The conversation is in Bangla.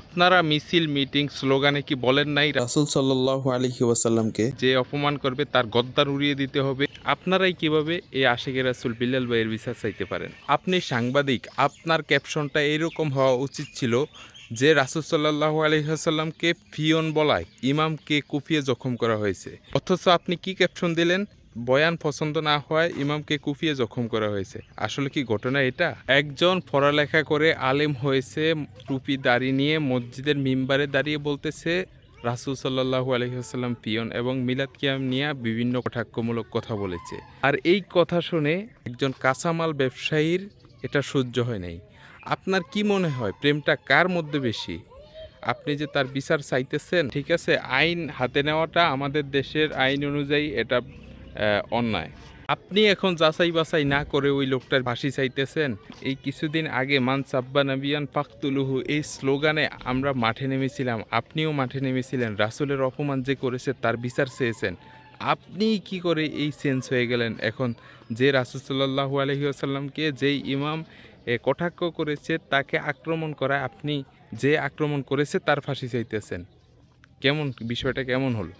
আপনারা মিছিল মিটিং স্লোগানে কি বলেন নাই রাসূল সাল্লাল্লাহু আলাইহি ওয়াসাল্লামকে যে অপমান করবে তার গদ্দার উড়িয়ে দিতে হবে? আপনারাই কিভাবে এই আশিকের রাসূল বিল্লাল ভাইয়ের বিচার চাইতে পারেন? আপনি সাংবাদিক, আপনার ক্যাপশনটা এরকম হওয়া উচিত ছিল যে রাসূল সাল্লাল্লাহু আলাইহি ওয়াসাল্লামকে ফিওন বলায় ইমামকে কুপিয়ে জখম করা হয়েছে, অথচ আপনি কি ক্যাপশন দিলেন? বয়ান পছন্দ না হওয়ায় ইমামকে কুপিয়ে জখম করা হয়েছে। আসলে কি ঘটনা এটা? একজন পড়ালেখা করে আলেম হয়েছে, টুপি দাড়ি নিয়ে মসজিদের মিম্বারে দাঁড়িয়ে বলতেছে রাসূল সাল্লাল্লাহু আলাইহি ওয়াসাল্লাম পিয়ন, এবং মিলাদ কিয়াম নিয়ে বিভিন্ন কটাক্ষমূলক কথা বলেছে। আর এই কথা শুনে একজন কাঁচামাল ব্যবসায়ীর এটা সহ্য হয় নাই। আপনার কি মনে হয় প্রেমটা কার মধ্যে বেশি? আপনি যে তার বিচার চাইতেছেন, ঠিক আছে, আইন হাতে নেওয়াটা আমাদের দেশের আইন অনুযায়ী এটা অন্যায়। আপনি এখন যাচাই বাছাই না করে ওই লোকটার ফাঁসি চাইতেছেন। এই কিছুদিন আগে মান সাব্বা নাবিয়ান ফাকতুলুহু এই স্লোগানে আমরা মাঠে নেমেছিলাম, আপনিও মাঠে নেমেছিলেন। রাসূলের অপমান যে করেছে তার বিচার চেয়েছেন। আপনি কি করে এই চেঞ্জ হয়ে গেলেন এখন? যে রাসূল সাল্লাল্লাহু আলাইহি ওয়াসাল্লামকে যেই ইমাম কটাক্ষ করেছে তাকে আক্রমণ করা, আপনি যে আক্রমণ করেছে তার ফাঁসি চাইতেছেন। কেমন বিষয়টা কেমন হলো?